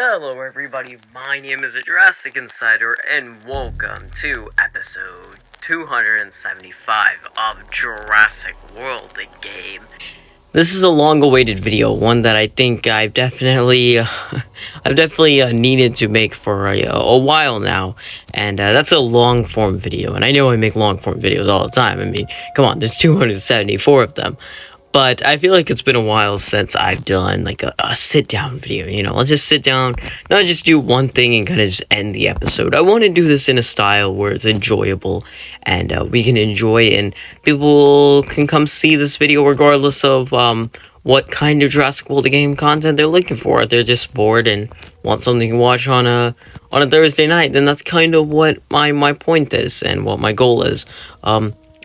Hello everybody, my name is Jurassic Insider, and welcome to episode 275 of Jurassic World, the game. This is a long-awaited video, one that I think I've definitely needed to make for a while now, and that's a long-form video, and I know I make long-form videos all the time. I mean, come on, there's 274 of them. But I feel like it's been a while since I've done like a sit-down video, let's just sit down, not just do one thing and kind of just end the episode. I want to do this in a style where it's enjoyable and we can enjoy, and people can come see this video regardless of what kind of Jurassic World game content they're looking for. If they're just bored and want something to watch on a Thursday night, then that's kind of what my point is and what my goal is.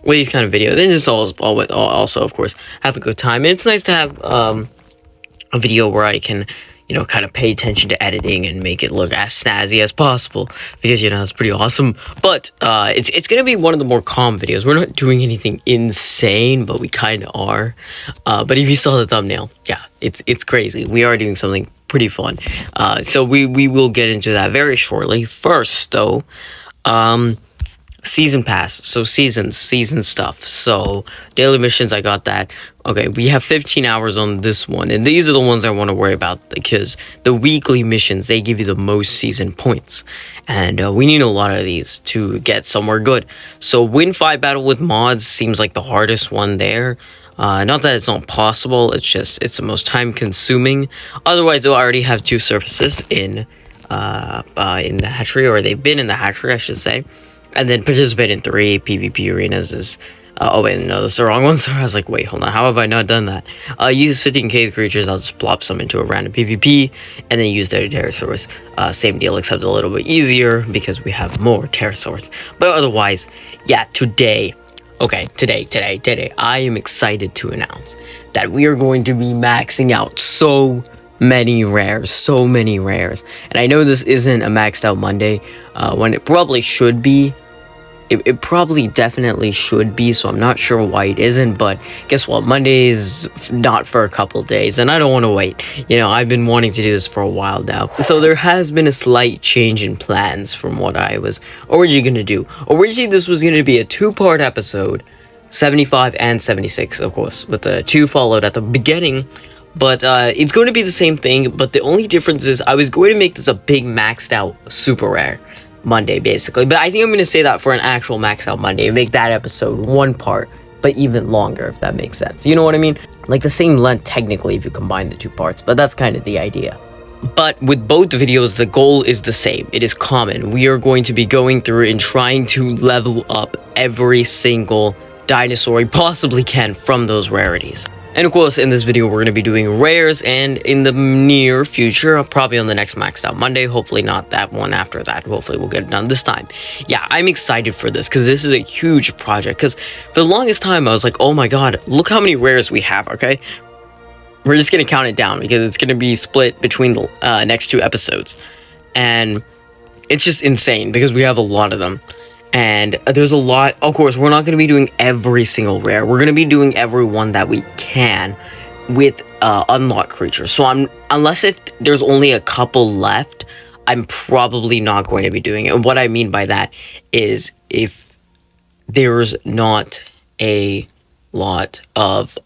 With these kind of videos, and just also, of course, have a good time. And it's nice to have a video where I can, kind of pay attention to editing and make it look as snazzy as possible, because it's pretty awesome. But it's gonna be one of the more calm videos. We're not doing anything insane, but we kind of are. But if you saw the thumbnail, yeah, it's crazy. We are doing something pretty fun. So we will get into that very shortly. First, though, season pass, so season stuff. So daily missions, I got that. Okay, we have 15 hours on this one, and these are the ones I want to worry about, because the weekly missions, they give you the most season points, and we need a lot of these to get somewhere good. So win 5 battle with mods seems like the hardest one there. Not that it's not possible, it's the most time consuming. Otherwise, I already have 2 surfaces in the hatchery, or they've been in the hatchery, I should say. And then participate in 3 PvP arenas is... oh wait, no, that's the wrong one. So I was like, wait, hold on, how have I not done that? Use 15 cave creatures, I'll just plop some into a random PvP, and then use their pterosaurs. Same deal, except a little bit easier, because we have more pterosaurs. But otherwise, yeah, today, I am excited to announce that we are going to be maxing out so many rares. And I know this isn't a maxed out Monday, when it probably should be. It probably definitely should be, so I'm not sure why it isn't. But guess what, Monday is not for a couple days, and I don't want to wait. I've been wanting to do this for a while now. So there has been a slight change in plans from what I was originally going to do. Originally, this was going to be a 2-part episode, 75 and 76, of course, with the 2 followed at the beginning. But it's going to be the same thing, but the only difference is I was going to make this a big maxed out super rare Monday, basically. But I think I'm going to say that for an actual maxed out Monday and make that episode 1 part, but even longer, if that makes sense. You know what I mean? Like the same length technically if you combine the 2 parts, but that's kind of the idea. But with both videos, the goal is the same. It is common. We are going to be going through and trying to level up every single dinosaur we possibly can from those rarities. And of course, in this video, we're going to be doing rares, and in the near future, probably on the next maxed out Monday, hopefully not that one after that, hopefully we'll get it done this time. Yeah, I'm excited for this, because this is a huge project, because for the longest time, I was like, oh my god, look how many rares we have, okay? We're just going to count it down, because it's going to be split between the next 2 episodes. And it's just insane, because we have a lot of them. And there's a lot. Of course, we're not going to be doing every single rare. We're going to be doing every one that we can with unlocked creatures. So unless if there's only a couple left, I'm probably not going to be doing it. And what I mean by that is if there's not a lot of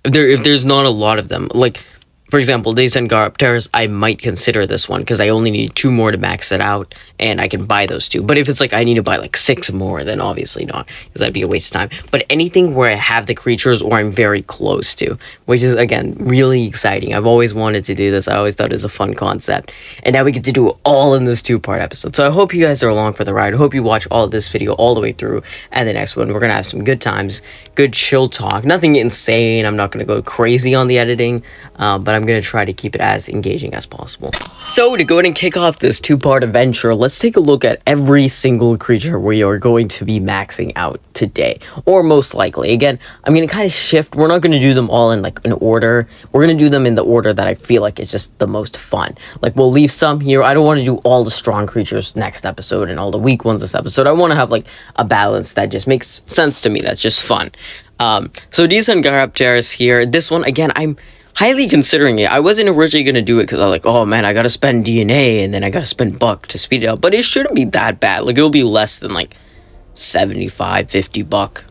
if there's not a lot of them, like for example, Jurassic, I might consider this one, because I only need 2 more to max it out, and I can buy those 2. But if it's like I need to buy like 6 more, then obviously not, because that'd be a waste of time. But anything where I have the creatures or I'm very close to, which is, again, really exciting. I've always wanted to do this. I always thought it was a fun concept. And now we get to do it all in this 2-part episode. So I hope you guys are along for the ride. I hope you watch all of this video all the way through. And the next one, we're going to have some good times, good chill talk. Nothing insane. I'm not going to go crazy on the editing, but I'm going to try to keep it as engaging as possible. So to go ahead and kick off this 2-part adventure, let's take a look at every single creature we are going to be maxing out today, or most likely. Again, I'm going to kind of shift. We're not going to do them all in like an order. We're going to do them in the order that I feel like is just the most fun. Like we'll leave some here. I don't want to do all the strong creatures next episode and all the weak ones this episode. I want to have like a balance that just makes sense to me. That's just fun. So Jurassic here. This one, again, I'm highly considering it. I wasn't originally going to do it because I was like, oh man, I got to spend DNA and then I got to spend buck to speed it up. But it shouldn't be that bad. Like, it'll be less than like 75, 50 buck.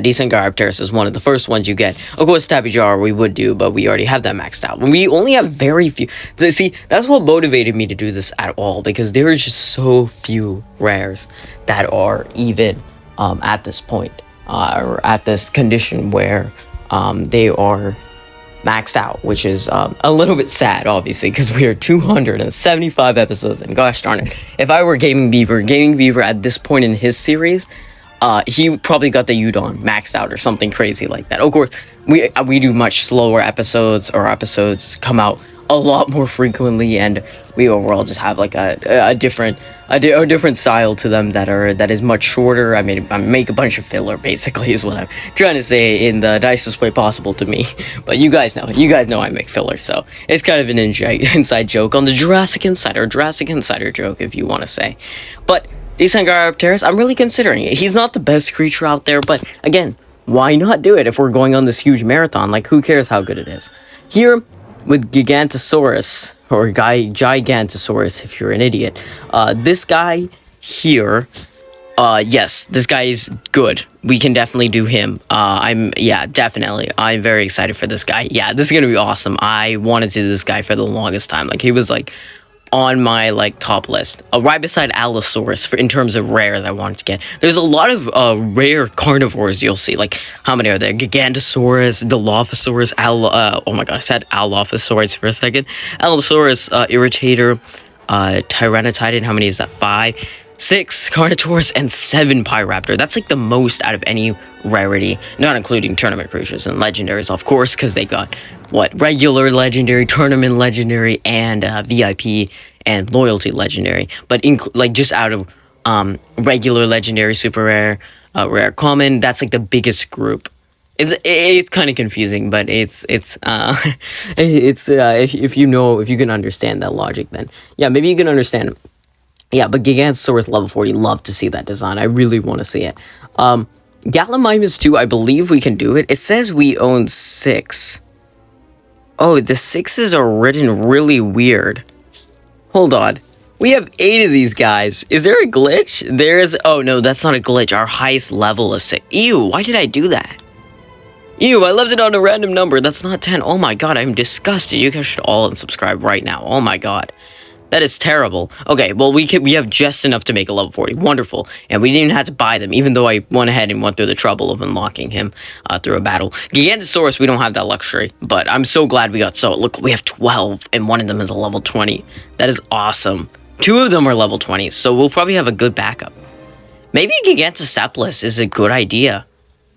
Decent Gyropterus is one of the first ones you get. Of course, Tappy Jar we would do, but we already have that maxed out. We only have very few. See, that's what motivated me to do this at all, because there is just so few rares that are even at this point, or at this condition where they are maxed out, which is a little bit sad, obviously, because we are 275 episodes, and gosh darn it, if I were Gaming Beaver at this point in his series, he probably got the Udon maxed out or something crazy like that. Of course, we do much slower episodes, or episodes come out a lot more frequently, and we overall just have like a different style to them that is much shorter. I make a bunch of filler, basically, is what I'm trying to say in the nicest way possible to me. But you guys know I make filler, so it's kind of an inside joke on the Jurassic Insider joke, if you want to say. But Decent Gyropterus, I'm really considering it. He's not the best creature out there, but again, why not do it if we're going on this huge marathon? Like, who cares how good it is? Here, with Gigantosaurus, or Gigantosaurus if you're an idiot, this guy here, yes, this guy is good. We can definitely do him. Definitely. I'm very excited for this guy. Yeah, this is gonna be awesome. I wanted to do this guy for the longest time. Like, he was like on my like top list, right beside Allosaurus in terms of rares I wanted to get. There's a lot of rare carnivores you'll see. Like, how many are there? Gigantosaurus, Dilophosaurus, oh my god, I said Allosaurus for a second. Allosaurus, Irritator, Tyrannotidid. How many is that? 5, 6 Carnotaurus, and 7 Pyraptor. That's like the most out of any rarity, not including tournament creatures and legendaries, of course, because they got regular legendary, tournament legendary, and VIP and loyalty legendary. But just out of regular legendary, super rare, rare common, that's like the biggest group. It's kind of confusing, but if you can understand that logic, then yeah, maybe you can understand it. Yeah, but Gigantosaurus level 40, love to see that design. I really want to see it. Gallimimus 2, I believe we can do it. It says we own 6. Oh, the 6s are written really weird. Hold on. We have 8 of these guys. Is there a glitch? Oh no, that's not a glitch. Our highest level is 6. Ew, why did I do that? Ew, I left it on a random number. That's not 10. Oh my god, I'm disgusted. You guys should all unsubscribe right now. Oh my god. That is terrible. Okay, well, we have just enough to make a level 40. Wonderful. And we didn't even have to buy them, even though I went ahead and went through the trouble of unlocking him through a battle. Gigantosaurus, we don't have that luxury, but I'm so glad we got so. Look, we have 12, and one of them is a level 20. That is awesome. 2 of them are level 20, so we'll probably have a good backup. Maybe Gigantocephalus is a good idea.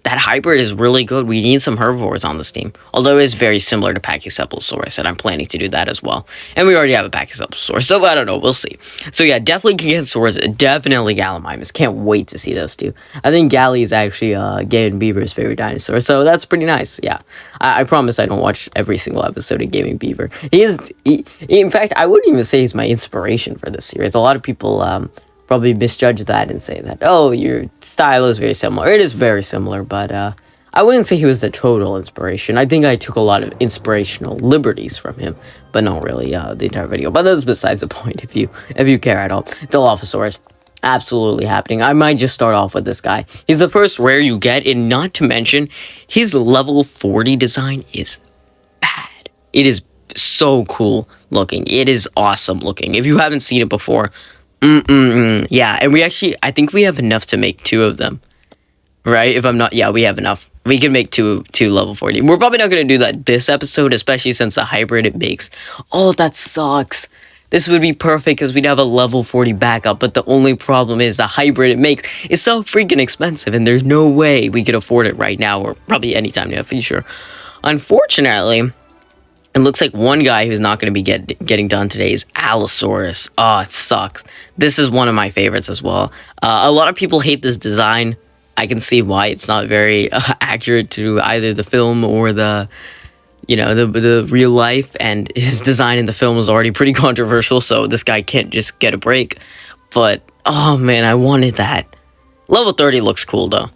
That hybrid is really good. We need some herbivores on this team. Although it is very similar to Pachycephalosaurus, and I'm planning to do that as well. And we already have a Pachycephalosaurus, so I don't know. We'll see. So yeah, definitely Gigantosaurus, definitely Gallimimus. Can't wait to see those two. I think Gally is actually Gaming Beaver's favorite dinosaur, so that's pretty nice. Yeah, I promise I don't watch every single episode of Gaming Beaver. In fact, I wouldn't even say he's my inspiration for this series. A lot of people probably misjudge that and say that, oh, your style is very similar. It is very similar, but I wouldn't say he was the total inspiration. I think I took a lot of inspirational liberties from him, but not really the entire video. But that's besides the point, if you care at all. Dilophosaurus, absolutely happening. I might just start off with this guy. He's the first rare you get, and not to mention, his level 40 design is bad. It is so cool looking. It is awesome looking. If you haven't seen it before, yeah, and I think we have enough to make 2 of them, right? Yeah, we have enough. We can make two level 40. We're probably not going to do that this episode, especially since the hybrid it makes. Oh, that sucks. This would be perfect because we'd have a level 40 backup, but the only problem is the hybrid it makes is so freaking expensive, and there's no way we could afford it right now, or probably anytime in the future. Unfortunately, it looks like one guy who's not going to be getting done today is Allosaurus. Oh, it sucks. This is one of my favorites as well. A lot of people hate this design. I can see why. It's not very accurate to either the film or the real life. And his design in the film was already pretty controversial, so this guy can't just get a break. But, oh man, I wanted that. Level 30 looks cool, though.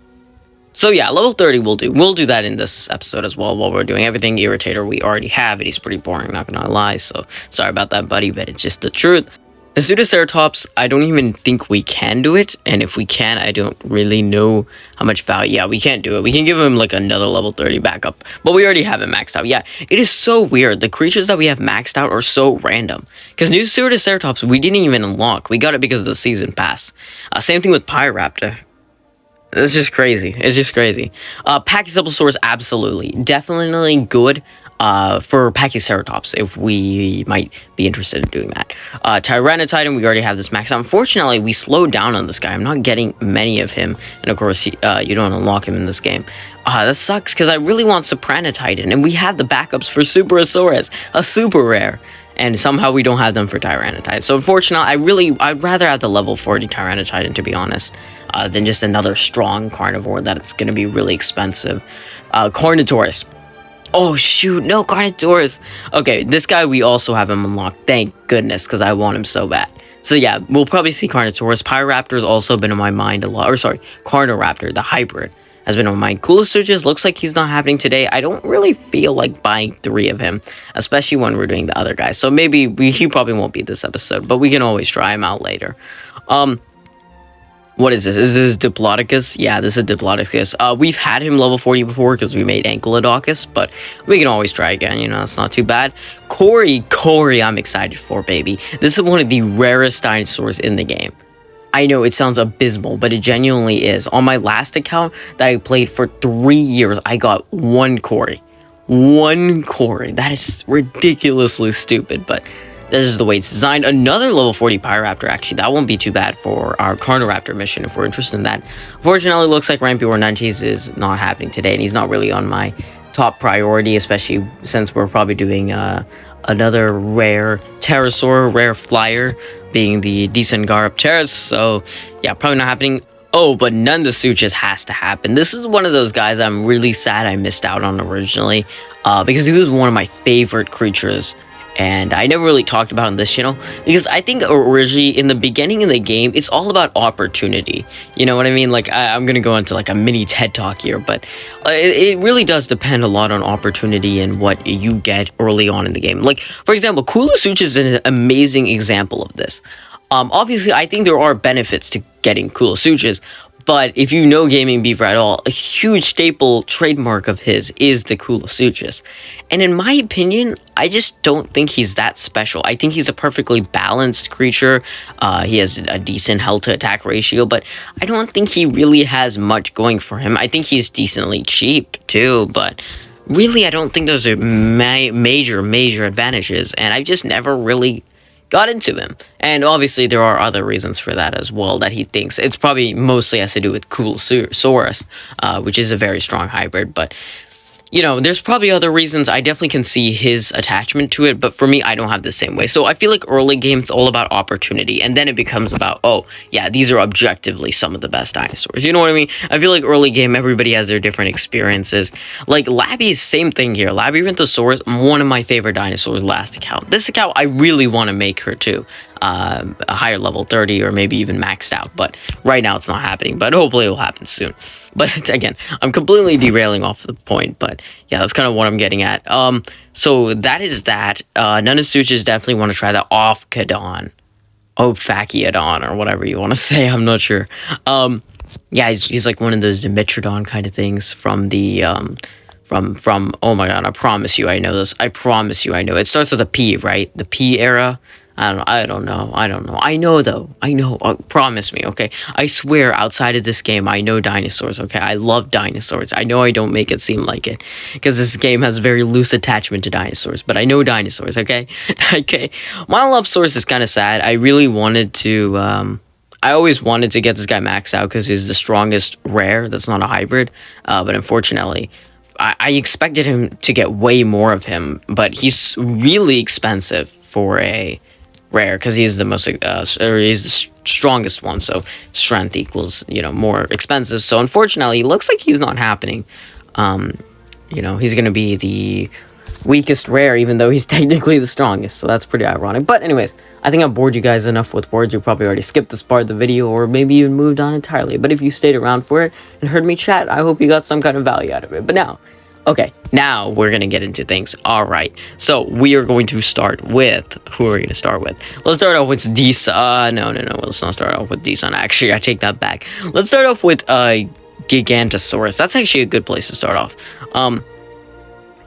So yeah, level 30 we'll do. We'll do that in this episode as well while we're doing everything. Irritator, we already have it. He's pretty boring, not gonna lie. So sorry about that, buddy, but it's just the truth. The Pseudoceratops, I don't even think we can do it. And if we can, I don't really know how much value. Yeah, we can't do it. We can give him like another level 30 backup. But we already have it maxed out. Yeah, it is so weird. The creatures that we have maxed out are so random. Because new Pseudoceratops, we didn't even unlock. We got it because of the season pass. Same thing with Pyraptor. It's just crazy. It's just crazy. Pachycephalosaurus, absolutely. Definitely good for Pachyceratops, if we might be interested in doing that. Tyrannotidon, we already have this maxed out. Unfortunately, we slowed down on this guy. I'm not getting many of him. And of course, you don't unlock him in this game. That sucks, because I really want Sopranotidon. And we have the backups for Superosaurus, a super rare. And somehow we don't have them for Tyrannotidon. So unfortunately, I'd rather have the level 40 Tyrannotidon, to be honest, than just another strong carnivore that's going to be really expensive. Carnotaurus. Oh, shoot. No, Carnotaurus. Okay, this guy, we also have him unlocked. Thank goodness, because I want him so bad. So yeah, we'll probably see Carnotaurus. Pyroraptor has also been on my mind a lot. Or sorry, Carnoraptor, the hybrid, has been on my mind. Coolosuchus looks like he's not happening today. I don't really feel like buying 3 of him, especially when we're doing the other guys. So maybe he probably won't be this episode, but we can always try him out later. What is this? Is this Diplodocus? Yeah, this is Diplodocus. We've had him level 40 before because we made Ankylodocus, but we can always try again, you know, it's not too bad. Corey, I'm excited for, baby. This is one of the rarest dinosaurs in the game. I know it sounds abysmal, but it genuinely is. On my last account that I played for 3 years, I got 1 Corey. 1 Corey. That is ridiculously stupid, but this is the way it's designed. Another level 40 Pyroraptor, actually. That won't be too bad for our Carnoraptor mission if we're interested in that. Unfortunately, it looks like Rampior Nunchies is not happening today, and he's not really on my top priority, especially since we're probably doing another rare pterosaur, rare flyer, being the Decengaropteris. So yeah, probably not happening. Oh, but Nundasuchus has to happen. This is one of those guys I'm really sad I missed out on originally, because he was one of my favorite creatures. And I never really talked about it on this channel, because I think originally in the beginning of the game, it's all about opportunity. You know what I mean? Like, I'm going to go into like a mini TED talk here, but it really does depend a lot on opportunity and what you get early on in the game. Like, for example, Coolosuchus is an amazing example of this. Obviously, I think there are benefits to getting Coolosuchus, but if you know Gaming Beaver at all, a huge staple trademark of his is the Coolosuchus. And in my opinion, I just don't think he's that special. I think he's a perfectly balanced creature. He has a decent health to attack ratio, but I don't think he really has much going for him. I think he's decently cheap too, but really I don't think those are major advantages. And I just never really got into him. And obviously there are other reasons for that as well that he thinks. It's probably mostly has to do with Coolosaurus, which is a very strong hybrid, but you know, there's probably other reasons. I definitely can see his attachment to it, but for me, I don't have the same way. So I feel like early game, it's all about opportunity, and then it becomes about, oh, yeah, these are objectively some of the best dinosaurs. You know what I mean? I feel like early game, everybody has their different experiences. Like Labby's same thing here. Labyrinthosaurus, one of my favorite dinosaurs last account. This account, I really want to make her too. A higher level 30 or maybe even maxed out, but right now it's not happening, but hopefully it will happen soon. But again, I'm completely derailing off the point, but yeah, that's kind of what I'm getting at. So that is that. Nundasuchus definitely want to try the Ophidiodon, Ophidiodon, or whatever you want to say. I'm not sure. Yeah, he's like one of those Dimetrodon kind of things from the from oh my god, I promise you I know this. I promise you I know. It starts with a P, right? The P era. I don't know. I know though. I know. Promise me, okay? I swear, outside of this game, I know dinosaurs, okay? I love dinosaurs. I know I don't make it seem like it, because this game has very loose attachment to dinosaurs, but I know dinosaurs, okay? Okay. Milopsaurus is kind of sad. I really wanted to, I always wanted to get this guy maxed out because he's the strongest rare that's not a hybrid, but unfortunately, I expected him to get way more of him, but he's really expensive for a rare because he's the most or he's the strongest one, so strength equals, you know, more expensive. So unfortunately, it looks like he's not happening. You know, he's gonna be the weakest rare, even though he's technically the strongest. So that's pretty ironic. But anyways, I think I've bored you guys enough with words. You probably already skipped this part of the video, or maybe even moved on entirely. But if you stayed around for it and heard me chat, I hope you got some kind of value out of it. But now we're gonna get into things. All right, so we are going to start with, who are we gonna start with? Let's start off with Desun. No, let's not start off with Desun. Actually, I take that back. Let's start off with Gigantosaurus. That's actually a good place to start off.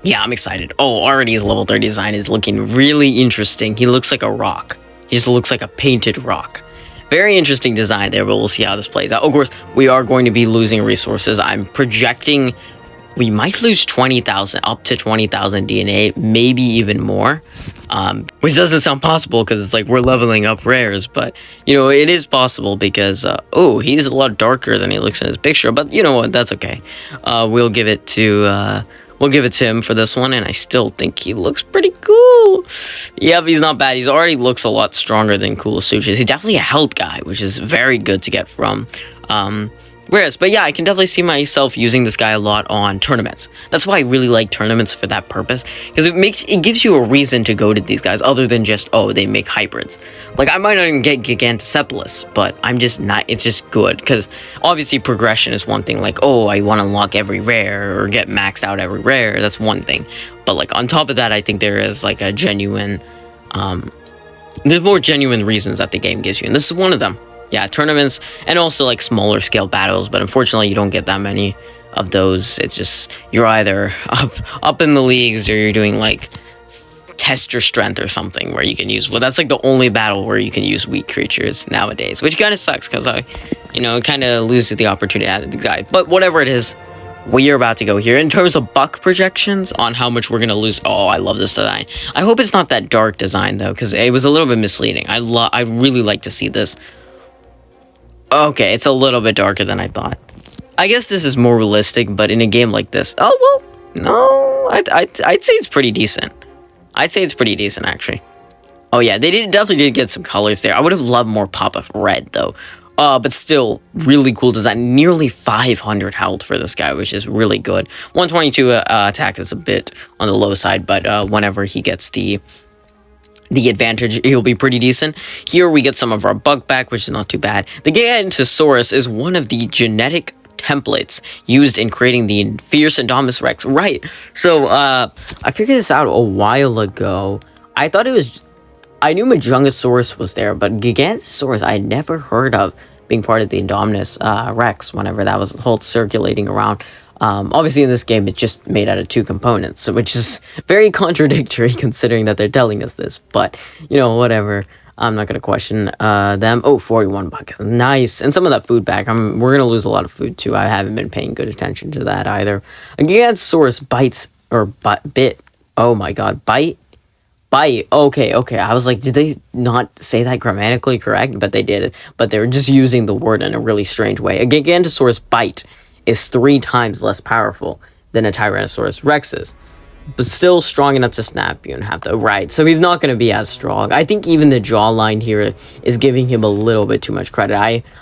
Yeah, I'm excited. Oh, already his level 30 design is looking really interesting. He looks like a rock. He just looks like a painted rock. Very interesting design there, but we'll see how this plays out. Of course, we are going to be losing resources. I'm projecting we might lose 20,000, up to 20,000 DNA, maybe even more. Which doesn't sound possible because it's like we're leveling up rares, but you know, it is possible because oh, he's a lot darker than he looks in his picture, but you know what, that's okay. We'll give it to him for this one, and I still think he looks pretty cool. Yep, he's not bad. He's already looks a lot stronger than Coolasuchus. He's definitely a health guy, which is very good to get from rares. But yeah, I can definitely see myself using this guy a lot on tournaments. That's why I really like tournaments for that purpose, because it gives you a reason to go to these guys other than just, oh, they make hybrids. Like, I might not even get Gigantocephalus, but I'm just not, it's just good, because obviously progression is one thing, like, oh, I want to unlock every rare or get maxed out every rare, that's one thing. But like, on top of that, I think there is like a genuine, there's more genuine reasons that the game gives you, and this is one of them. Yeah, tournaments, and also like smaller scale battles, but unfortunately you don't get that many of those. It's just, you're either up in the leagues, or you're doing like test your strength or something where you can use, well, that's like the only battle where you can use weak creatures nowadays, which kind of sucks because I, you know, kind of loses the opportunity at the guy. But whatever it is, we are about to go here in terms of buck projections on how much we're gonna lose. Oh, I love this design. I hope it's not that dark design though, because it was a little bit misleading. I really like to see this. Okay, it's a little bit darker than I thought. I guess this is more realistic, but in a game like this, oh well, no, I'd say it's pretty decent. I'd say it's pretty decent actually. Oh yeah, they definitely did get some colors there. I would have loved more pop of red though. But still, really cool design. Nearly 500 health for this guy, which is really good. 122 attack is a bit on the low side, but whenever he gets the advantage, he'll be pretty decent. Here we get some of our bug back, which is not too bad. The Gigantosaurus is one of the genetic templates used in creating the Fierce Indominus Rex. Right. So I figured this out a while ago. I thought it was, I knew Majungasaurus was there, but Gigantosaurus I never heard of being part of the Indominus Rex whenever that was whole circulating around. Obviously in this game it's just made out of 2 components, which is very contradictory considering that they're telling us this, but you know, whatever. I'm not gonna question them. Oh, 41 bucks, nice. And some of that food back. We're gonna lose a lot of food too. I haven't been paying good attention to that either. A Gigantosaurus bites, or bit, oh my god, bite. Okay. I was like, did they not say that grammatically correct? But they did. But they were just using the word in a really strange way. A Gigantosaurus bite is 3 times less powerful than a Tyrannosaurus Rex's, but still strong enough to snap you and have to, right, so he's not going to be as strong. I think even the jawline here is giving him a little bit too much credit.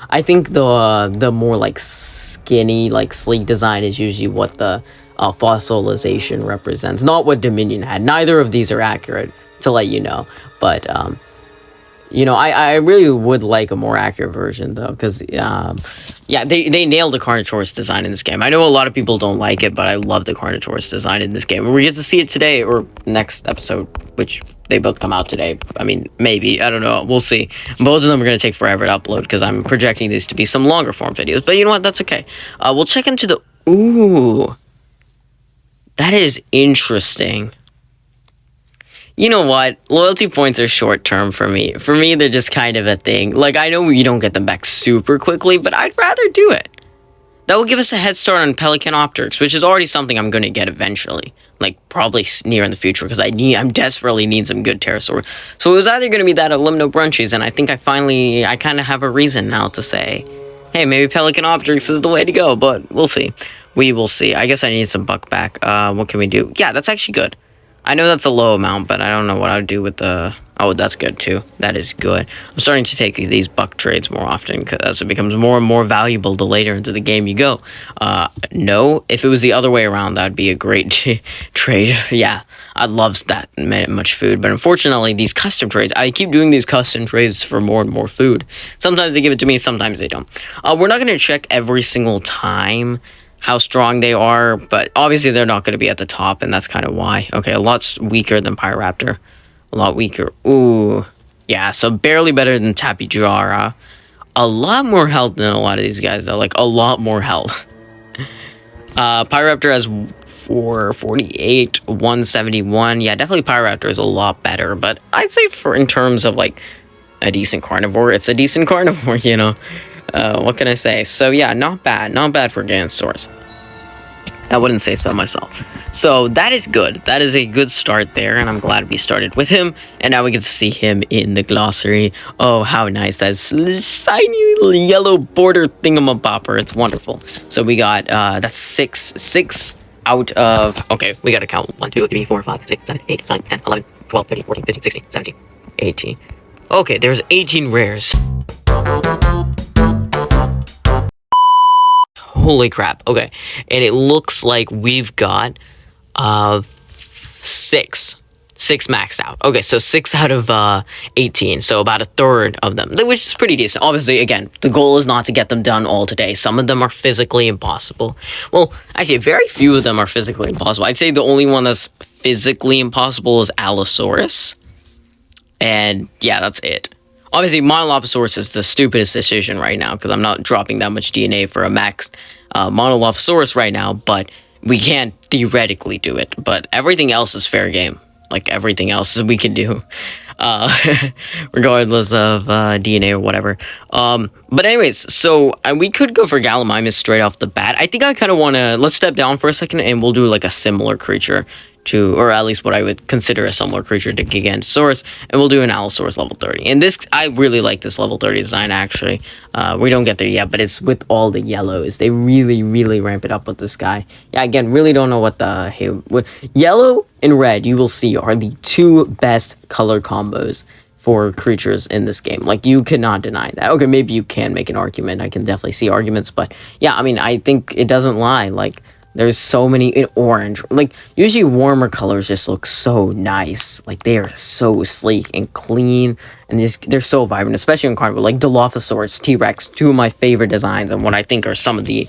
I think the more like skinny, like sleek design is usually what the fossilization represents, not what Dominion had. Neither of these are accurate, to let you know, but you know, I really would like a more accurate version, though, because, yeah, they nailed the Carnotaurus design in this game. I know a lot of people don't like it, but I love the Carnotaurus design in this game. And we get to see it today, or next episode, which they both come out today. I mean, maybe. I don't know. We'll see. Both of them are going to take forever to upload, because I'm projecting these to be some longer form videos. But you know what? That's okay. We'll check into the... Ooh. That is interesting. You know what? Loyalty points are short-term for me. For me, they're just kind of a thing. Like, I know you don't get them back super quickly, but I'd rather do it. That will give us a head start on Pelicanopteryx, which is already something I'm going to get eventually. Like, probably I'm desperately need some good pterosaurs. So it was either going to be that or Limno Brunchies, and I think I kind of have a reason now to say, hey, maybe Pelicanopteryx is the way to go, but we'll see. We will see. I guess I need some buck back. What can we do? Yeah, that's actually good. I know that's a low amount, but I don't know what I'd do with the... Oh, that's good, too. That is good. I'm starting to take these buck trades more often because as it becomes more and more valuable the later into the game you go. No, if it was the other way around, that'd be a great trade. Yeah, I'd love that much food. But unfortunately, these custom trades, I keep doing these custom trades for more and more food. Sometimes they give it to me, sometimes they don't. We're not going to check every single time how strong they are, but obviously they're not going to be at the top, and that's kind of why. Okay, a lot weaker than Pyroraptor. A lot weaker. Ooh. Yeah, so barely better than Tapijara. A lot more health than a lot of these guys, though. Like, a lot more health. Pyroraptor has 448, 171. Yeah, definitely Pyroraptor is a lot better, but I'd say in terms of, like, a decent carnivore, it's a decent carnivore, you know? What can I say? So, yeah, not bad. Not bad for Ganosaurus. I wouldn't say so myself. So, that is good. That is a good start there, and I'm glad we started with him. And now we get to see him in the glossary. Oh, how nice. That shiny little yellow border thingamabopper. It's wonderful. So, we got, that's six out of... Okay, we gotta count. 1, 2, 3, 4, 5, 6, 7, 8, 9, 10, 11, 12, 13, 14, 15, 16, 17, 18. Okay, there's 18 rares. Holy crap. Okay. And it looks like we've got six maxed out. Okay, so 6 out of 18. So about a third of them, which is pretty decent. Obviously, again, the goal is not to get them done all today. Some of them are physically impossible. Well, actually, very few of them are physically impossible. I'd say the only one that's physically impossible is Allosaurus. And yeah, that's it. Obviously, Monolophosaurus is the stupidest decision right now because I'm not dropping that much DNA for a maxed Monolophosaurus right now, but we can't theoretically do it. But everything else is fair game. Like, everything else we can do, regardless of DNA or whatever. But anyways, so we could go for Gallimimus straight off the bat. I think I kind of want to... Let's step down for a second, and we'll do, like, a similar creature to, or at least what I would consider a similar creature to Gigantosaurus, and we'll do an Allosaurus level 30. And this, I really like this level 30 design, actually. We don't get there yet, but it's with all the yellows. They really, really ramp it up with this guy. Yeah, again, really don't know what the... Yellow and red, you will see, are the two best color combos for creatures in this game. Like, you cannot deny that. Okay, maybe you can make an argument. I can definitely see arguments, but yeah, I mean, I think it doesn't lie. Like, there's so many in orange. Like, usually warmer colors just look so nice. Like, they are so sleek and clean, and they're so vibrant, especially in carnivore. Like, Dilophosaurus, T-Rex, two of my favorite designs, and what I think are some of the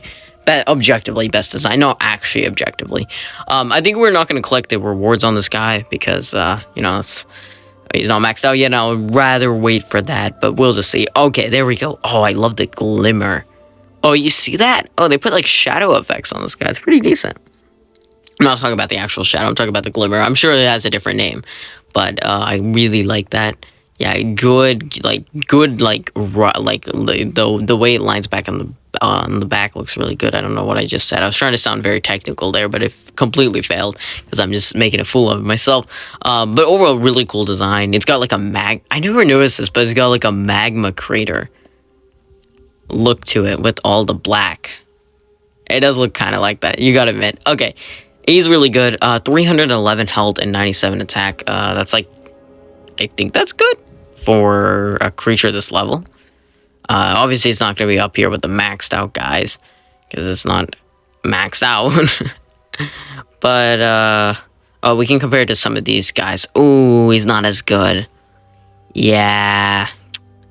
objectively best design. No, actually, objectively. I think we're not going to collect the rewards on this guy because, you know, he's not maxed out yet, and I would rather wait for that, but we'll just see. Okay, there we go. Oh, I love the glimmer. Oh, you see that? Oh, they put, like, shadow effects on this guy. It's pretty decent. I'm not talking about the actual shadow. I'm talking about the glimmer. I'm sure it has a different name. But I really like that. Yeah, good, the way it lines back on the back looks really good. I don't know what I just said. I was trying to sound very technical there, but it completely failed because I'm just making a fool of myself. But overall, really cool design. It's got, like, I never noticed this, but it's got, like, a magma crater look to it with all the black. It does look kind of like that, you gotta admit. Okay, he's really good. 311 health and 97 attack. That's, like, I think that's good for a creature this level. Obviously it's not gonna be up here with the maxed out guys because it's not maxed out. But oh, we can compare it to some of these guys. Ooh, he's not as good. Yeah,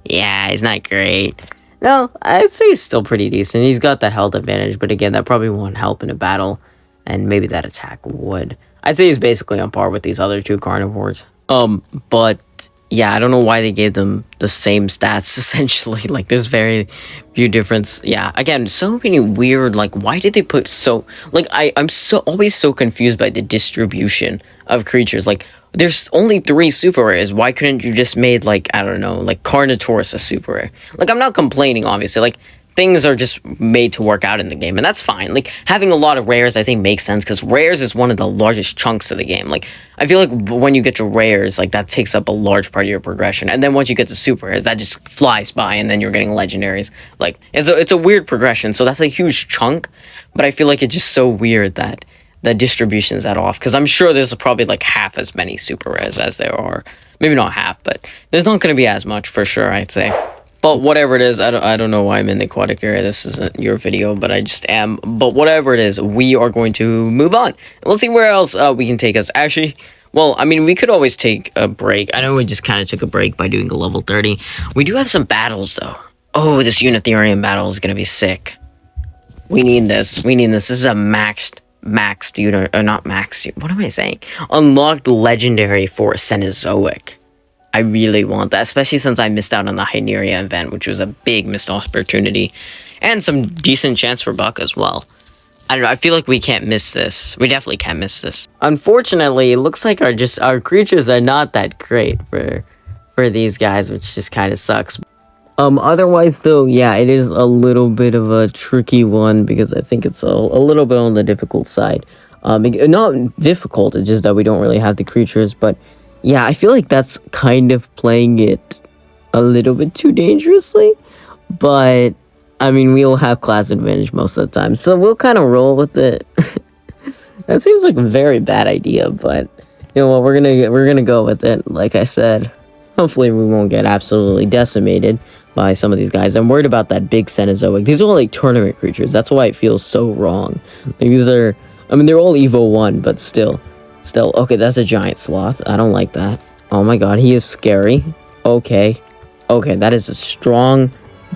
he's not great. No, I'd say he's still pretty decent. He's got that health advantage, but again, that probably won't help in a battle, and maybe that attack would. I'd say he's basically on par with these other two carnivores. But yeah, I don't know why they gave them the same stats, essentially. Like, there's very few difference. Yeah, again, so many weird, like, why did they put so... Like, I'm always so confused by the distribution of creatures. Like, there's only 3 super rares. Why couldn't you just made, like, I don't know, like, Carnotaurus a super rare? Like, I'm not complaining, obviously. Like, things are just made to work out in the game, and that's fine. Like, having a lot of rares, I think, makes sense, because rares is one of the largest chunks of the game. Like, I feel like when you get to rares, like, that takes up a large part of your progression, and then once you get to super rares, that just flies by, and then you're getting legendaries. Like, it's a weird progression, so that's a huge chunk, but I feel like it's just so weird that the distribution is that off, because I'm sure there's probably like half as many super rares as there are. Maybe not half, but there's not going to be as much for sure, I'd say. But whatever it is, I don't know why I'm in the aquatic area. This isn't your video, but I just am. But whatever it is, we are going to move on. We'll see where else we can take us. Actually, well, I mean, we could always take a break. I know we just kind of took a break by doing a level 30. We do have some battles, though. Oh, this Unitherium battle is going to be sick. We need this. We need this. This is a maxed, or not maxed, what am I saying? Unlocked legendary for Cenozoic. I really want that, especially since I missed out on the Hyneria event, which was a big missed opportunity. And some decent chance for Buck as well. I don't know, I feel like we can't miss this. We definitely can't miss this. Unfortunately, it looks like our creatures are not that great for these guys, which just kind of sucks. Otherwise though, yeah, it is a little bit of a tricky one because I think it's a little bit on the difficult side. Not difficult, it's just that we don't really have the creatures, but yeah, I feel like that's kind of playing it a little bit too dangerously, but I mean, we'll have class advantage most of the time, so we'll kind of roll with it. That seems like a very bad idea, but you know what, we're gonna go with it. Like I said, hopefully we won't get absolutely decimated by some of these guys. I'm worried about that big Cenozoic. These are all like tournament creatures. That's why it feels so wrong. Like, these are, I mean, they're all Evo 1, but still, okay, that's a giant sloth. I don't like that. Oh my god, he is scary. Okay, that is a strong,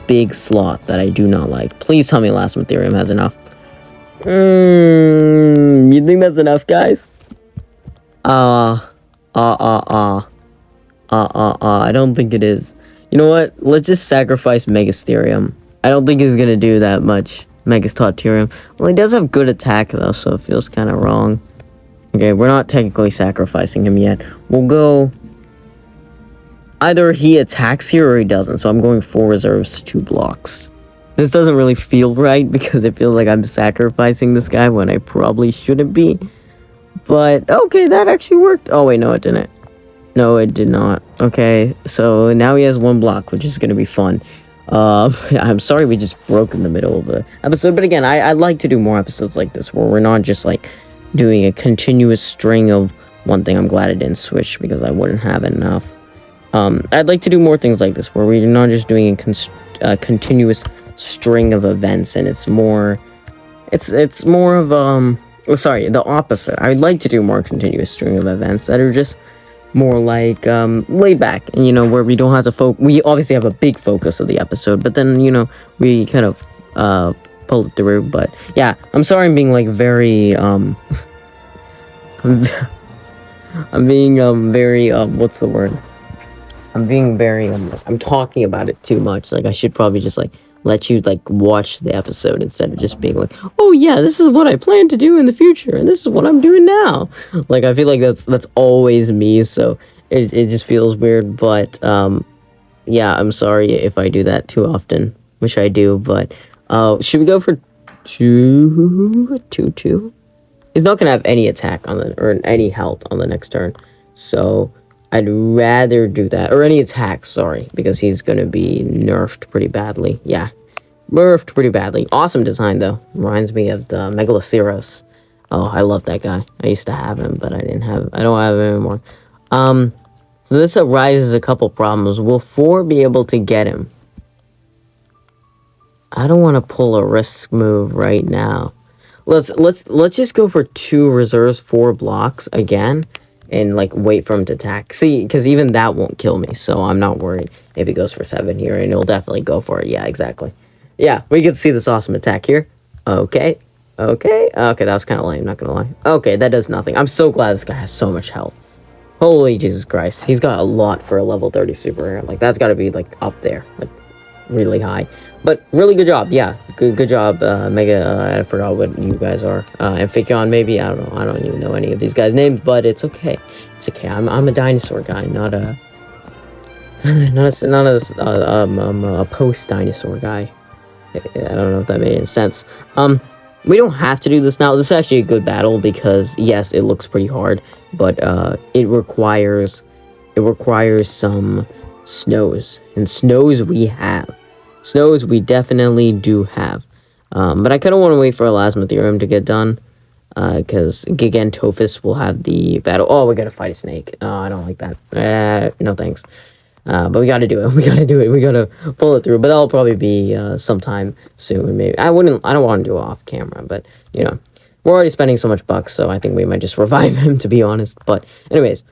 big sloth that I do not like. Please tell me Last Ethereum has enough. You think that's enough, guys? I don't think it is. You know what? Let's just sacrifice Megastherium. I don't think he's gonna do that much. Megastoterium. Well, he does have good attack though, so it feels kind of wrong. Okay, we're not technically sacrificing him yet. We'll go... Either he attacks here or he doesn't, so I'm going 4 reserves, 2 blocks. This doesn't really feel right because it feels like I'm sacrificing this guy when I probably shouldn't be. But, okay, that actually worked. Oh, wait, no, it didn't. No, it did not. Okay, so now he has 1 block, which is going to be fun. I'm sorry we just broke in the middle of the episode, but again, I'd like to do more episodes like this, where we're not just, like, doing a continuous string of one thing. I'm glad I didn't switch, because I wouldn't have enough. I'd like to do more things like this, where we're not just doing a continuous string of events, and it's more of, the opposite. I'd like to do more continuous string of events that are just more like laid back, and you know, where we don't have to we obviously have a big focus of the episode, but then, you know, we kind of pull it through. But yeah, I'm sorry I'm being like very I'm being very what's the word, I'm being very I'm talking about it too much. Like, I should probably just like let you like watch the episode instead of just being like, oh yeah, this is what I plan to do in the future, and this is what I'm doing now. Like, I feel like that's always me, so it just feels weird. But yeah, I'm sorry if I do that too often, which I do. But should we go for 2/2? He's not gonna have any attack on or any health on the next turn, so I'd rather do that, or any attack, sorry, because he's gonna be nerfed pretty badly. Yeah, nerfed pretty badly. Awesome design though. Reminds me of the Megaloceros. Oh, I love that guy. I used to have him, but I don't have him anymore. So this arises a couple problems. Will 4 be able to get him? I don't want to pull a risk move right now. Let's just go for 2 reserves, 4 blocks again, and like wait for him to attack. See, because even that won't kill me, so I'm not worried if he goes for 7 here, and he'll definitely go for it. Yeah, exactly. Yeah, we can see this awesome attack here. Okay, that was kind of lame, not gonna lie. Okay, that does nothing. I'm so glad this guy has so much health. Holy Jesus Christ, he's got a lot for a level 30 super rare. Like, that's got to be like up there, like really high. But really good job. Yeah, good job, Mega. I forgot what you guys are. Amphibion, maybe. I don't know. I don't even know any of these guys' names, but it's okay. It's okay. I'm a dinosaur guy, not a post-dinosaur guy. I don't know if that made any sense. We don't have to do this now. This is actually a good battle because, yes, it looks pretty hard, but it requires some snows, and snows we have. Snows we definitely do have. But I kind of want to wait for Elasma Theorem to get done. because Gigantophus will have the battle. Oh, we gotta fight a snake. Oh, I don't like that. No thanks. But we gotta do it. We gotta do it. We gotta pull it through. But that'll probably be sometime soon. Maybe I don't want to do it off camera. But we're already spending so much bucks, so I think we might just revive him, to be honest. But anyways,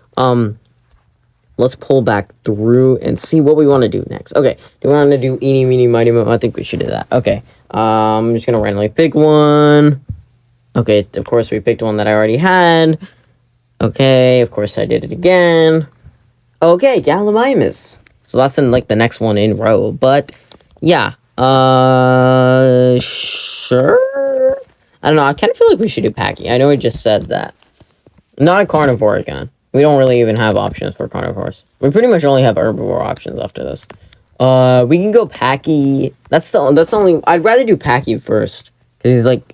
let's pull back through and see what we want to do next. Okay, do we want to do eeny, meeny, mighty mo? I think we should do that. Okay, I'm just gonna randomly pick one. Okay, of course we picked one that I already had. Okay, of course I did it again. Okay, Gallimimus. So that's in, like, the next one in row. But, yeah. Sure? I don't know, I kind of feel like we should do Packy. I know we just said that. Not a carnivore again. We don't really even have options for carnivores. We pretty much only have herbivore options after this. We can go Packy. That's the only... I'd rather do Packy first. Because he's, like...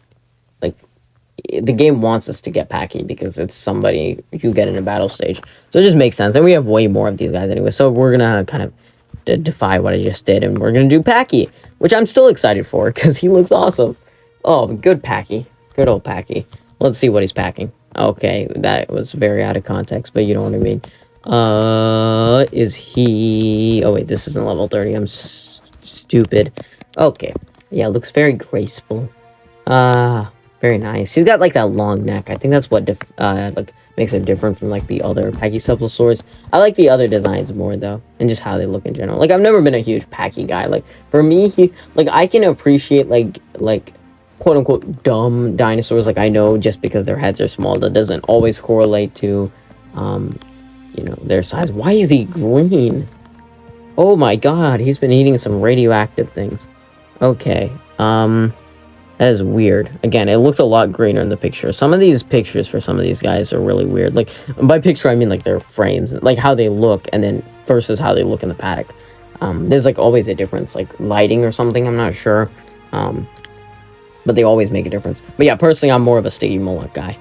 The game wants us to get Packy because it's somebody you get in a battle stage. So it just makes sense. And we have way more of these guys anyway. So we're going to kind of defy what I just did. And we're going to do Packy, which I'm still excited for because he looks awesome. Oh, good Packy. Good old Packy. Let's see what he's packing. Okay, that was very out of context, but you know what I mean. Is he... Oh, wait, this isn't level 30. I'm stupid. Okay. Yeah, looks very graceful. Very nice. He's got, like, that long neck. I think that's what, like, makes him different from, like, the other Pachycephalosaurs. I like the other designs more, though, and just how they look in general. Like, I've never been a huge Packy guy. Like, for me, I can appreciate, like, quote-unquote, dumb dinosaurs. Like, I know just because their heads are small, that doesn't always correlate to, their size. Why is he green? Oh, my God. He's been eating some radioactive things. Okay. That is weird. Again, it looks a lot greener in the picture. Some of these pictures for some of these guys are really weird. Like, by picture, I mean, like, their frames. Like, how they look, and then versus how they look in the paddock. There's, like, always a difference. Like, lighting or something, I'm not sure. But they always make a difference. But yeah, personally, I'm more of a Stygimoloch guy.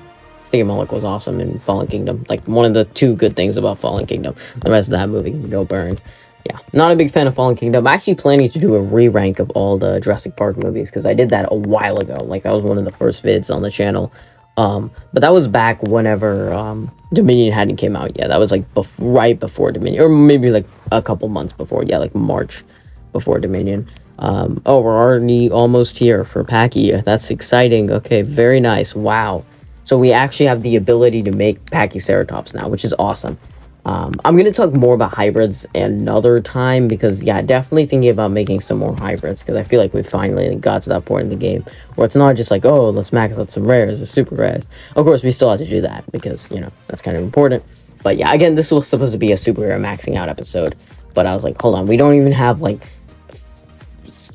Stygimoloch was awesome in Fallen Kingdom. Like, one of the two good things about Fallen Kingdom. The rest of that movie can go burn. Yeah, not a big fan of Fallen Kingdom. I'm actually planning to do a re-rank of all the Jurassic Park movies, because I did that a while ago. Like, that was one of the first vids on the channel. But that was back whenever Dominion hadn't came out yet. That was, like, right before Dominion. Or maybe, like, a couple months before. Yeah, like, March before Dominion. Oh, we're already almost here for Packy. That's exciting. Okay, very nice. Wow. So we actually have the ability to make Pachyceratops now, which is awesome. I'm going to talk more about hybrids another time because, yeah, definitely thinking about making some more hybrids because I feel like we finally got to that point in the game where it's not just like, oh, let's max out some rares or super rares. Of course, we still have to do that because, that's kind of important. But, yeah, again, this was supposed to be a super rare maxing out episode. But I was like, hold on, we don't even have, like,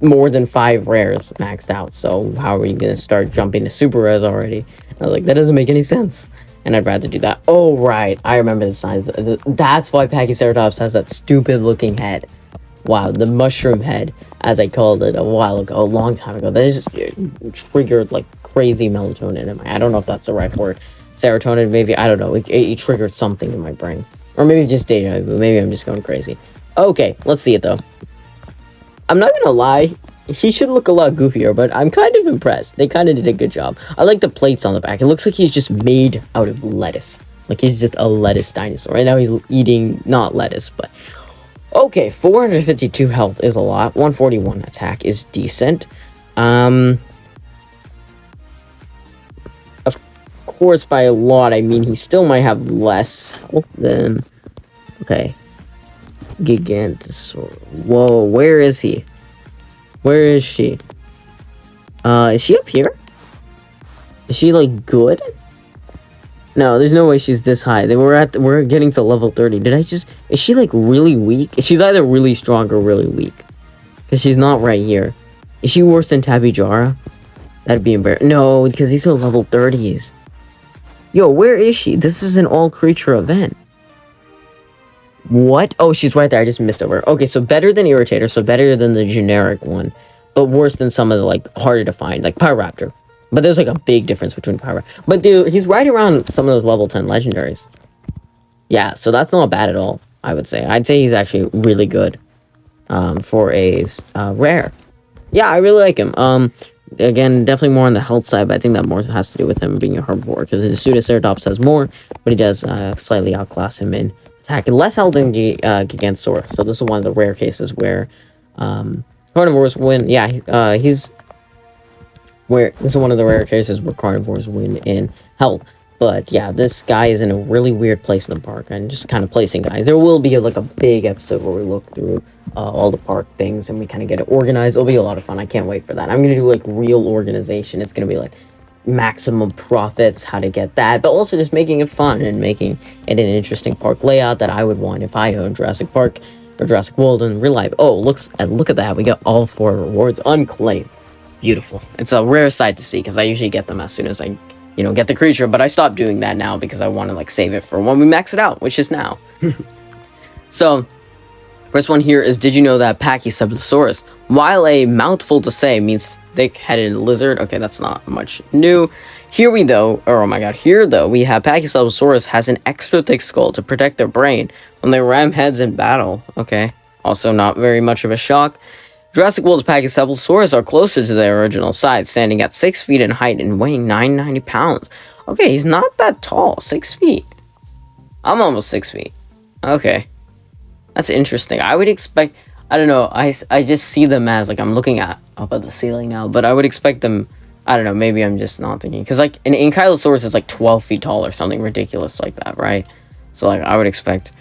more than 5 rares maxed out. So how are we going to start jumping to super rares already? I was like, that doesn't make any sense. And I'd rather do that. Oh, right. I remember the signs. That's why Pachyceratops has that stupid looking head. Wow, the mushroom head, as I called it a while ago, a long time ago. That just triggered, like, crazy melatonin in my... I don't know if that's the right word. Serotonin, maybe. I don't know. It triggered something in my brain. Or maybe just deja vu. Maybe I'm just going crazy. Okay, let's see it, though. I'm not gonna lie. He should look a lot goofier, but I'm kind of impressed. They kind of did a good job. I like the plates on the back. It looks like he's just made out of lettuce. Like he's just a lettuce dinosaur. Right now he's eating, not lettuce, but... Okay, 452 health is a lot. 141 attack is decent. Of course, by a lot, I mean he still might have less health than... Okay. Gigantosaur. Whoa, where is he? Where is she? Is she up here? Is she, like, good? No, there's no way she's this high. We're getting to level 30. Is she, like, really weak? She's either really strong or really weak. Because she's not right here. Is she worse than Tabijara? That'd be embarrassing. No, because these are level 30s. Yo, where is she? This is an all-creature event. What? Oh, she's right there. I just missed over. Okay, so better than Irritator, so better than the generic one, but worse than some of the, like, harder to find, like Pyroraptor. But there's, like, a big difference between Pyroraptor. But, dude, he's right around some of those level 10 legendaries. Yeah, so that's not bad at all, I would say. I'd say he's actually really good for a rare. Yeah, I really like him. again, definitely more on the health side, but I think that more has to do with him being a herbivore, because the Pseudoceratops has more, but he does slightly outclass him in attack and less health than Gigantosaurus. So this is one of the rare cases where carnivores win. Yeah, this is one of the rare cases where carnivores win in health. But yeah, this guy is in a really weird place in the park, and just kind of placing guys. There will be like a big episode where we look through all the park things and we kind of get it organized. It'll be a lot of fun. I can't wait for that. I'm gonna do like real organization. It's gonna be like maximum profits, how to get that, but also just making it fun and making it an interesting park layout that I would want if I owned Jurassic Park or Jurassic World in real life. Oh, look at that. We got all 4 rewards unclaimed. Beautiful. It's a rare sight to see, because I usually get them as soon as I get the creature, but I stopped doing that now because I want to like save it for when we max it out, which is now. So first one here is, did you know that Pachycephalosaurus, while a mouthful to say, means thick-headed lizard? Okay, that's not much new. Here we though we have Pachycephalosaurus has an extra thick skull to protect their brain when they ram heads in battle. Okay, also not very much of a shock. Jurassic World's Pachycephalosaurus are closer to their original size, standing at 6 feet in height and weighing 990 pounds. Okay, he's not that tall. 6 feet. I'm almost 6 feet. Okay. That's interesting. I would expect... I don't know. I just see them as, like, I'm looking up at the ceiling now, but I would expect them... I don't know. Maybe I'm just not thinking. Because, like, an Ankylosaurus is, like, 12 feet tall or something ridiculous like that, right? So, like, I would expect,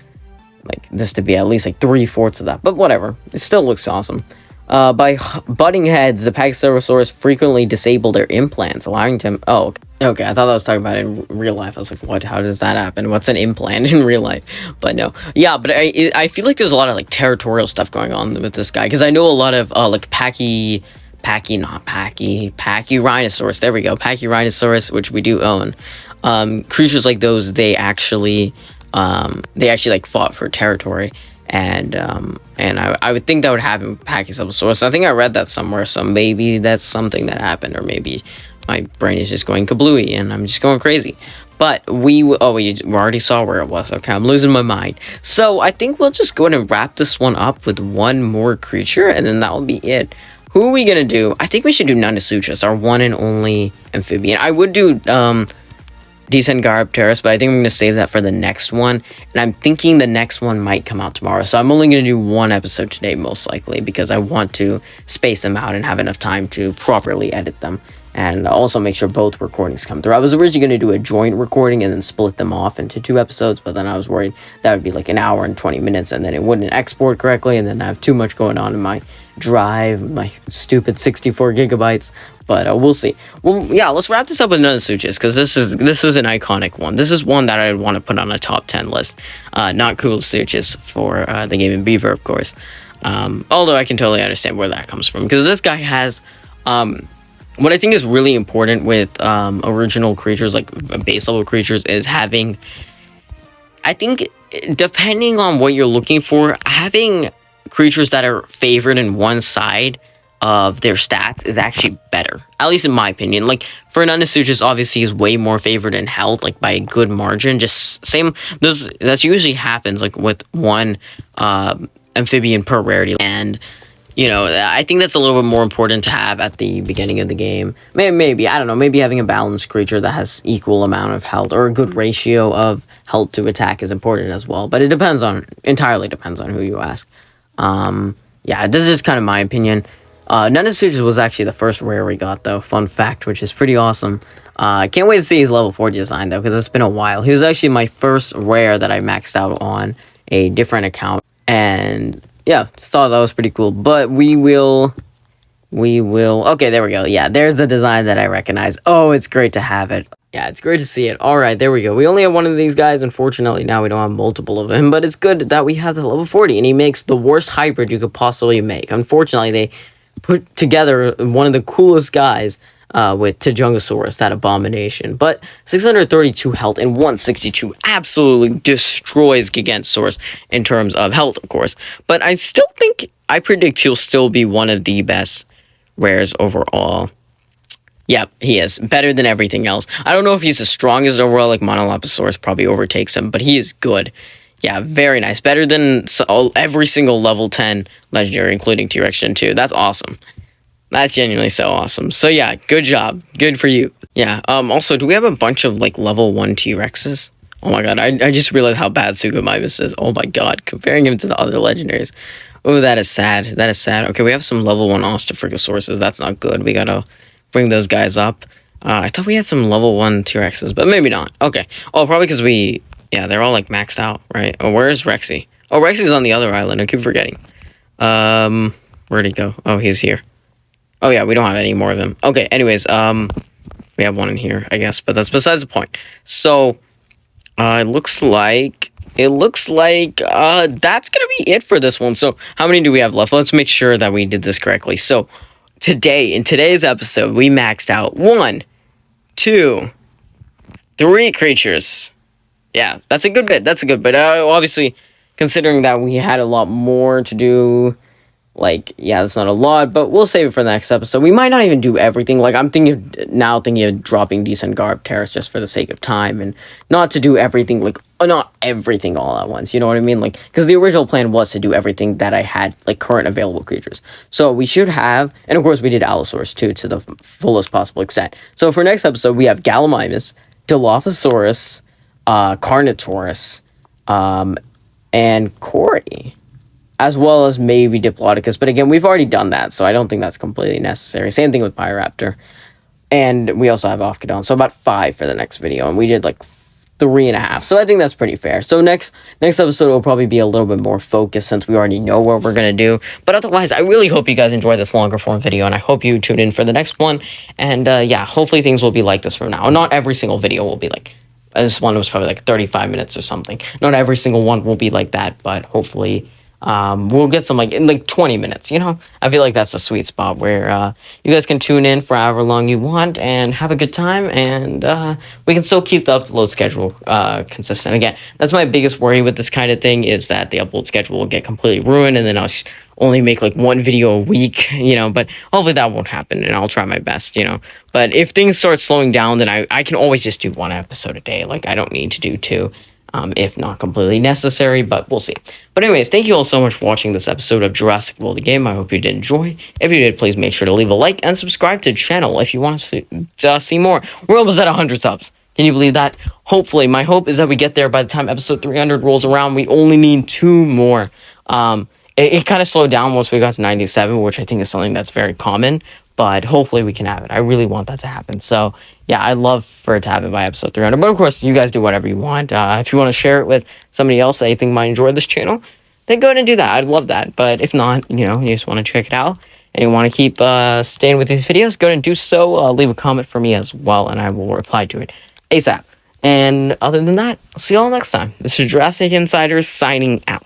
like, this to be at least, like, 3/4 of that. But whatever. It still looks awesome. By butting heads, the Pachycephalosaurus frequently disable their implants, allowing them... Oh, okay, I thought I was talking about it in real life. I was like, what? How does that happen? What's an implant in real life? But no. Yeah, but I feel like there's a lot of, like, territorial stuff going on with this guy, because I know a lot of, like, Pachyrhinosaurus. There we go. Pachyrhinosaurus, which we do own. Creatures like those, they actually like, fought for territory. And I would think that would happen with Pachycephalosaurus. I think I read that somewhere, so maybe that's something that happened, or maybe my brain is just going kablooey and I'm just going crazy. But we already saw where it was. Okay, I'm losing my mind. So I think we'll just go ahead and wrap this one up with one more creature, and then that will be it. Who are we gonna do? I think we should do Nanosuchus, our one and only amphibian. I would do Decengaropteris, but I think I'm going to save that for the next one, and I'm thinking the next one might come out tomorrow, so I'm only going to do one episode today, most likely, because I want to space them out and have enough time to properly edit them, and also make sure both recordings come through. I was originally going to do a joint recording and then split them off into 2 episodes, but then I was worried that would be like an hour and 20 minutes, and then it wouldn't export correctly, and then I have too much going on in my drive, my stupid 64 gigabytes. But we'll see. Well, yeah, let's wrap this up with Nanosuchus, because this is an iconic one. This is one that I would want to put on a top 10 list. Not Coolosuchus for the Game & Beaver, of course. Although I can totally understand where that comes from, because this guy has what I think is really important with original creatures, like base level creatures, is having, I think, depending on what you're looking for, having creatures that are favored in one side of their stats is actually better, at least in my opinion. Like, for Nanosuchus, obviously he's way more favored in health, like by a good margin. Just same, that usually happens like with one amphibian per rarity, and I think that's a little bit more important to have at the beginning of the game. Maybe I don't know, maybe having a balanced creature that has equal amount of health or a good ratio of health to attack is important as well, but it entirely depends on who you ask. Yeah, this is kind of my opinion. Nanosuchus was actually the first rare we got, though. Fun fact, which is pretty awesome. I can't wait to see his level 4 design, though, because it's been a while. He was actually my first rare that I maxed out on a different account. And, yeah, just thought that was pretty cool. But we will... Okay, there we go. Yeah, there's the design that I recognize. Oh, it's great to have it. Yeah, it's great to see it. Alright, there we go. We only have one of these guys. Unfortunately, now we don't have multiple of him. But it's good that we have the level 40. And he makes the worst hybrid you could possibly make. Unfortunately, they put together one of the coolest guys with Tajungosaurus, that abomination. But 632 health and 162 absolutely destroys Gigantosaurus in terms of health, of course. But I predict he'll still be one of the best rares overall. Yep, he is. Better than everything else. I don't know if he's as strong as overall, like Monoloposaurus probably overtakes him, but he is good. Yeah, very nice. Better than every single level 10 legendary, including T-Rex Gen 2. That's awesome. That's genuinely so awesome. So yeah, good job. Good for you. Yeah. Also, do we have a bunch of like level 1 T-Rexes? Oh my god, I just realized how bad Sugamimus is. Oh my god, comparing him to the other legendaries. Oh, that is sad. That is sad. Okay, we have some level 1 Ostafrikosauruses. That's not good. We gotta bring those guys up. I thought we had some level 1 T-Rexes, but maybe not. Okay. Oh, probably because yeah, they're all like maxed out, right? Oh, where's Rexy? Oh, Rexy's on the other island. I keep forgetting. Where'd he go? Oh, he's here. Oh yeah, we don't have any more of them. Okay, anyways, we have one in here, I guess, but that's besides the point. So, it looks like that's gonna be it for this one. So, how many do we have left? Let's make sure that we did this correctly. So, in today's episode, we maxed out 1, 2, 3 creatures. Yeah, that's a good bit. That's a good bit. Obviously, considering that we had a lot more to do. Like, yeah, that's not a lot, but we'll save it for the next episode. We might not even do everything. Like, I'm thinking of dropping decent Garb Terrace just for the sake of time and not to do everything, like, not everything all at once. You know what I mean? Like, because the original plan was to do everything that I had, like, current available creatures. So we should have, and of course we did Allosaurus too, to the fullest possible extent. So for next episode, we have Gallimimus, Dilophosaurus, Carnotaurus, and Cory, as well as maybe Diplodocus. But again, we've already done that, so I don't think that's completely necessary. Same thing with Pyroraptor. And we also have Ophiodon. So about 5 for the next video. And we did like 3.5. So I think that's pretty fair. So next episode will probably be a little bit more focused since we already know what we're going to do. But otherwise, I really hope you guys enjoyed this longer form video. And I hope you tune in for the next one. And yeah, hopefully things will be like this from now. Not every single video will be like... This one was probably like 35 minutes or something. Not every single one will be like that. But hopefully... we'll get some like in like 20 minutes, you know. I feel like that's a sweet spot where you guys can tune in for however long you want and have a good time, and we can still keep the upload schedule consistent. Again, that's my biggest worry with this kind of thing, is that the upload schedule will get completely ruined and then I'll only make like 1 video a week, you know. But hopefully that won't happen, and I'll try my best, you know. But if things start slowing down, then I can always just do 1 episode a day. Like, I don't need to do 2. If not completely necessary, but we'll see. But anyways, thank you all so much for watching this episode of Jurassic World, the game. I hope you did enjoy. If you did, please make sure to leave a like and subscribe to the channel if you want to see more. We're almost at 100 subs. Can you believe that? Hopefully, my hope is that we get there by the time episode 300 rolls around. We only need 2 more. It kind of slowed down once we got to 97, which I think is something that's very common. But hopefully we can have it. I really want that to happen. So, yeah, I'd love for it to happen by episode 300. But, of course, you guys do whatever you want. If you want to share it with somebody else that you think might enjoy this channel, then go ahead and do that. I'd love that. But if not, you know, you just want to check it out and you want to keep staying with these videos, go ahead and do so. Leave a comment for me as well, and I will reply to it ASAP. And other than that, I'll see you all next time. This is Jurassic Insider signing out.